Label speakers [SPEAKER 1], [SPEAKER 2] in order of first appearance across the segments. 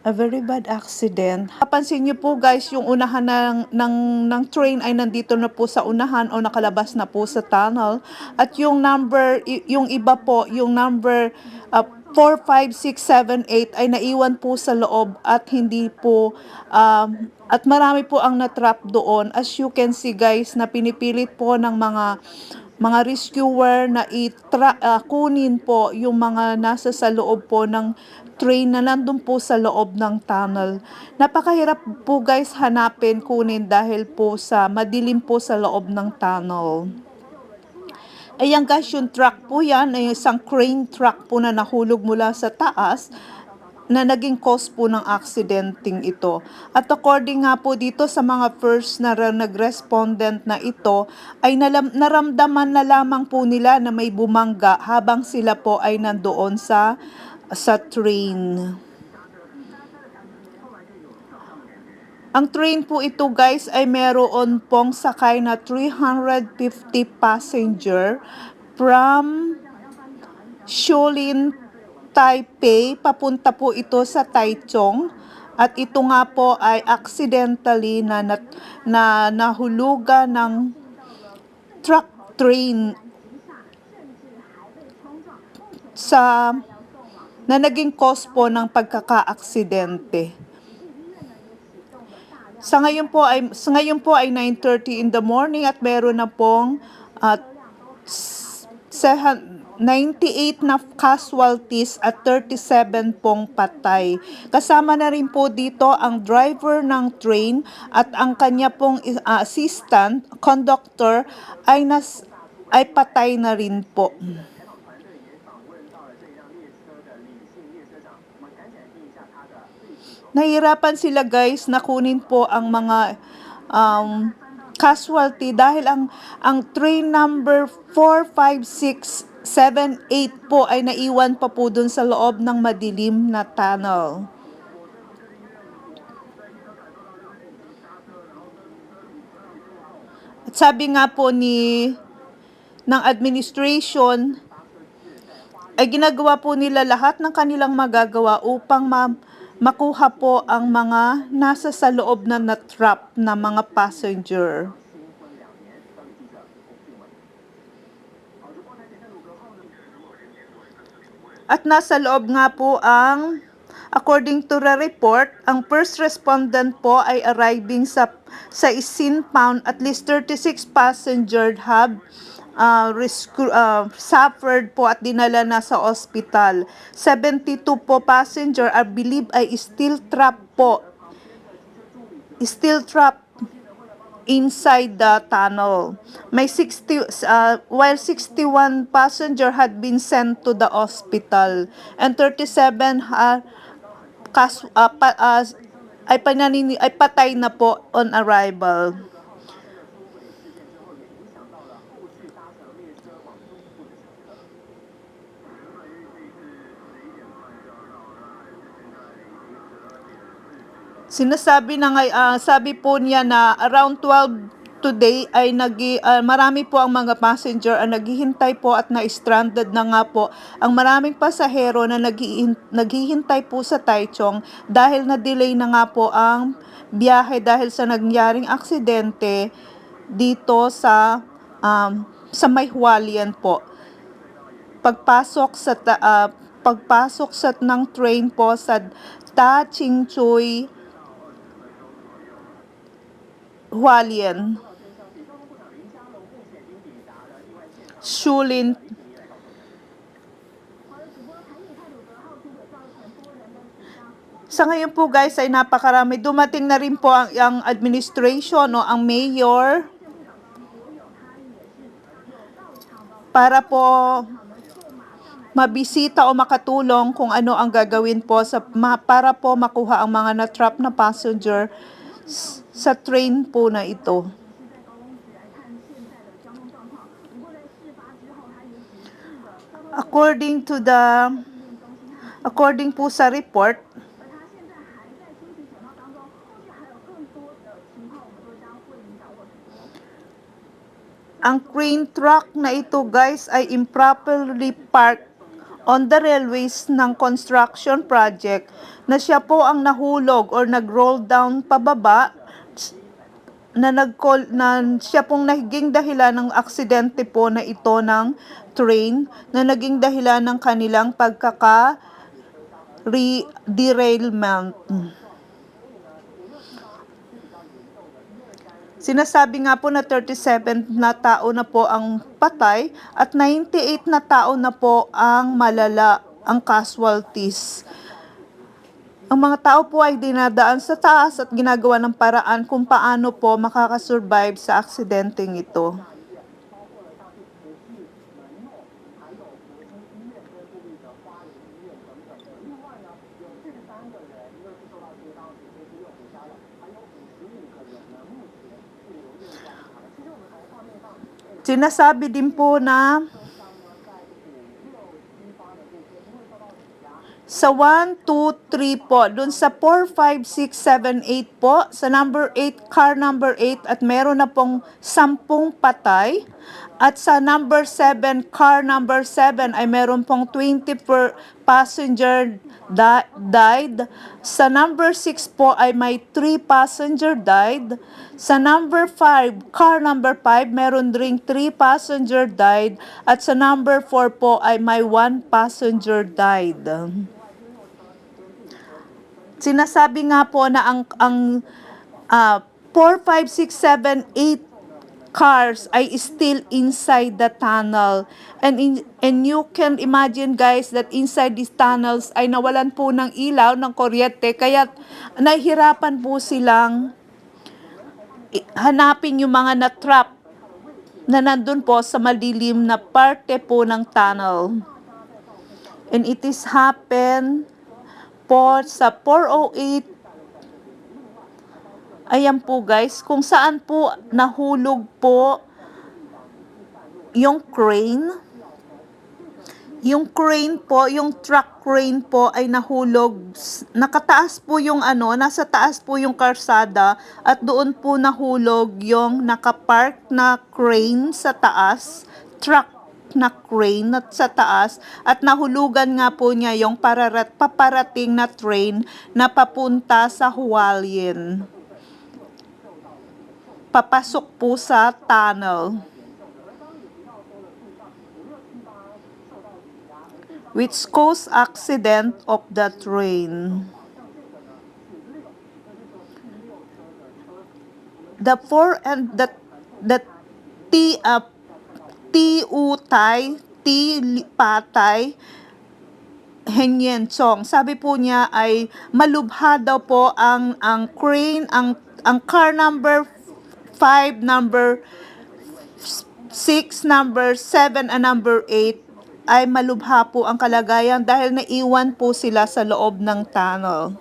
[SPEAKER 1] A very bad accident. Papansin niyo po guys, yung unahan ng train ay nandito na po sa unahan o nakalabas na po sa tunnel. At yung yung iba po, yung number 4, 5, 6, 7, 8 ay naiwan po sa loob at hindi po, at marami po ang natrap doon. As you can see guys, na pinipilit po ng mga rescuer na kunin po yung mga nasa sa loob po ng train na nandun po sa loob ng tunnel. Napakahirap po guys hanapin, kunin dahil po sa madilim po sa loob ng tunnel. Ayan guys, yung truck po yan, ay isang crane truck po na nahulog mula sa taas na naging cause po ng accidenting ito. At according nga po dito sa mga first na nag-respondent na ito, ay naramdaman na lamang po nila na may bumangga habang sila po ay nandoon sa train. Ang train po ito guys ay meron pong sakay na 350 passenger from Shulin, Taipei. Papunta po ito sa Taichung. At ito nga po ay accidentally na nahulugan ng truck train na naging cause po ng pagkaka-aksidente. Sa ngayon po ay 9:30 in the morning at meron na pong 98 na casualties at 37 pong patay. Kasama na rin po dito ang driver ng train at ang kanya pong assistant, conductor ay patay na rin po. Nahirapan sila guys na kunin po ang mga casualty dahil ang train number 4, 5, 6, 7, 8 po ay naiwan pa po dun sa loob ng madilim na tunnel. At sabi nga po ng administration ay ginagawa po nila lahat ng kanilang magagawa upang makuha po ang mga nasa sa loob na natrap na mga passenger. At nasa loob nga po according to the report, ang first respondent po ay arriving sa scene found at least 36 passengers have suffered po at dinala na sa ospital. 72 po passenger are believed ay still trapped inside the tunnel. While 61 passenger had been sent to the hospital and 37 ay patay na po on arrival. Sabi po niya na around 12 today ay marami po ang mga passenger ang naghihintay po at na-stranded na nga po ang maraming pasahero na naghihintay po sa Taichung dahil na-delay na nga po ang biyahe dahil sa nangyaring aksidente dito sa may Hualien po. Pagpasok ng train po sa Ta-Ching-Chui, Hualien, Shulin. Sa ngayon po guys ay napakarami. Dumating na rin po ang administration o ang mayor para po mabisita o makatulong kung ano ang gagawin po para po makuha ang mga na-trap na passenger sa train po na ito. According po sa report, ang crane truck na ito guys ay improperly parked on the railways ng construction project na siya po ang nahulog or nag-roll down pababa na siya pong naging dahilan ng aksidente po na ito ng train na naging dahilan ng kanilang derailment. Sinasabi nga po na 37 na tao na po ang patay at 98 na tao na po ang malala, ang casualties. Ang mga tao po ay dinadaan sa taas at ginagawa ng paraan kung paano po makakasurvive sa aksidenteng ito. Sinasabi din po na sa 1, 2, 3 po, dun sa 4, 5, 6, 7, 8 po, sa number 8, car number 8 at meron na pong 10 patay. At sa number 7, car number 7 ay meron pong 20 per passenger died. Sa number 6 po ay may 3 passenger died. Sa number 5, car number 5, meron ring 3 passenger died. At sa number 4 po ay may 1 passenger died. Sinasabi nga po na ang 4, 5, 6, 7, 8 cars ay still inside the tunnel. And you can imagine guys that inside these tunnels ay nawalan po ng ilaw, ng kuryente, kaya nahihirapan po silang hanapin yung mga na-trap na nandun po sa madilim na parte po ng tunnel. And it is happen po sa 408. Ayan po guys, kung saan po nahulog po yung crane. Yung crane po, yung truck crane po ay nahulog. Nakataas po yung nasa taas po yung karsada at doon po nahulog yung nakapark na crane sa taas, truck na crane at sa taas, at nahulugan nga po niya yung paparating na train na papunta sa Hualien. Papasok po sa tunnel, which caused accident of the train. The four and the T-Utay, T-Patay, Henyen Chong. Sabi po niya ay malubha daw po ang crane, ang car number 5, number 6, number 7, and number 8 ay malubha po ang kalagayan dahil naiwan po sila sa loob ng tunnel.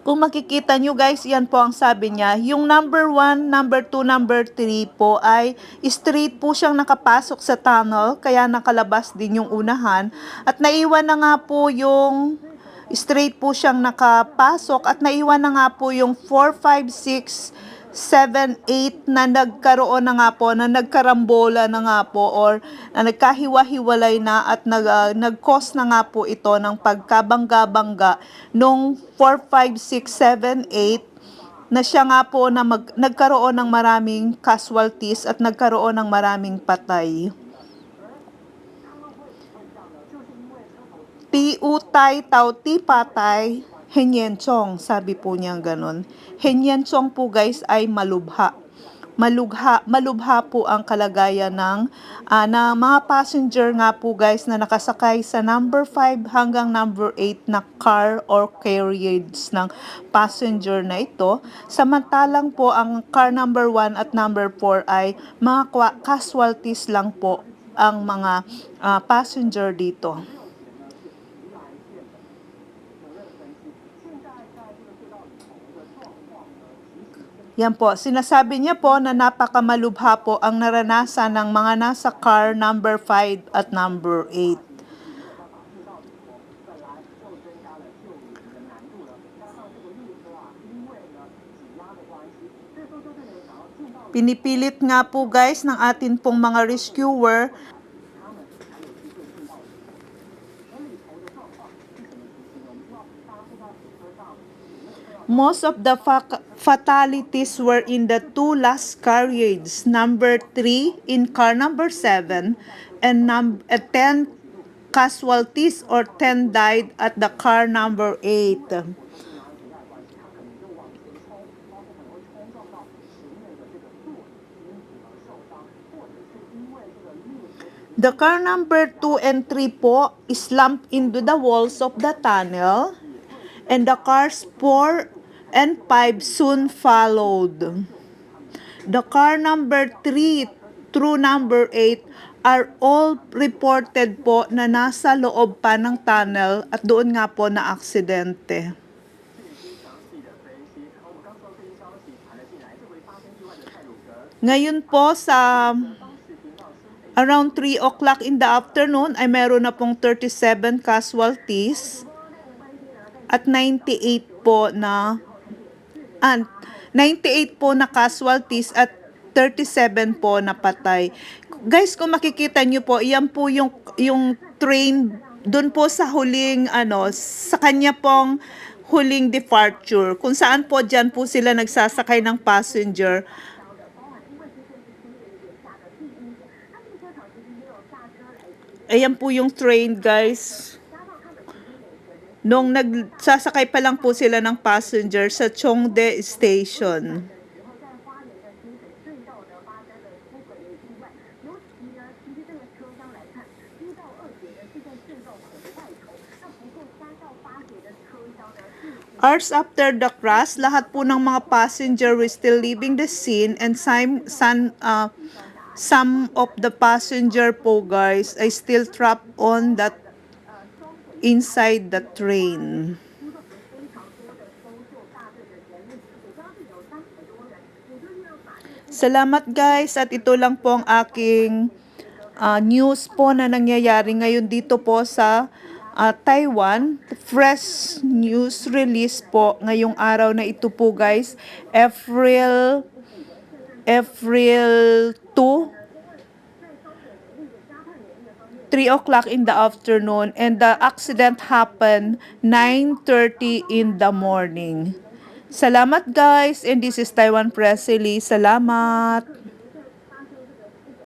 [SPEAKER 1] Kung makikita nyo guys, yan po ang sabi niya. Yung number 1, number 2, number 3 po ay straight po siyang nakapasok sa tunnel, kaya nakalabas din yung unahan. At naiwan na nga po yung straight po siyang nakapasok at naiwan na nga po yung 4, 5, 6, 7, 8 na nagkaroon na nga po, na nagkarambola na nga po or na nagkahiwa-hiwalay na at nag-cause na nga po ito ng pagkabangga-bangga nung 4, 5, 6, 7, 8 na siya nga po na nagkaroon ng maraming casualties at nagkaroon ng maraming patay. Ti-utay, tao, ti-patay, Henyen Chong, sabi po niya ganun. Henyen Chong po guys ay malubha. Malubha po ang kalagayan ng mga passenger nga po guys na nakasakay sa number 5 hanggang number 8 na car or carriage ng passenger na ito. Samantalang po ang car number 1 at number 4 ay mga casualties lang po ang mga passenger dito. Yan po, sinasabi niya po na napakamalubha po ang naranasan ng mga nasa car number 5 at number 8. Pinipilit nga po guys ng atin pong mga rescuer Most of the fatalities were in the two last carriages, number 3 in car number 7, and 10 casualties or 10 died at the car number 8. The car number 2 and 3 po slumped into the walls of the tunnel, and the cars 4 and 5 soon followed. The car number 3 through number 8 are all reported po na nasa loob pa ng tunnel at doon nga po na aksidente. Ngayon po sa around 3 o'clock in the afternoon ay meron na pong 37 casualties at 98 po na 98 po na casualties at 37 po na patay. Guys, kung makikita nyo po, yan po yung train doon po sa huling sa kanya pong huling departure. Kung saan po diyan po sila nagsasakay ng passenger. Ayan po yung train, guys. Nung nagsasakay pa lang po sila ng passenger sa Chongde Station. Hours after the crash, lahat po ng mga passenger were still leaving the scene, and some of the passenger po, guys, ay still trapped on that inside the train. Salamat, guys, at ito lang po ang aking news po na nangyayari ngayon dito po sa Taiwan. Fresh news release po ngayong araw na ito po, guys. April 2, 3 o'clock in the afternoon, and the accident happened 9:30 in the morning. Salamat, guys, and this is Taiwan Press Release. Salamat!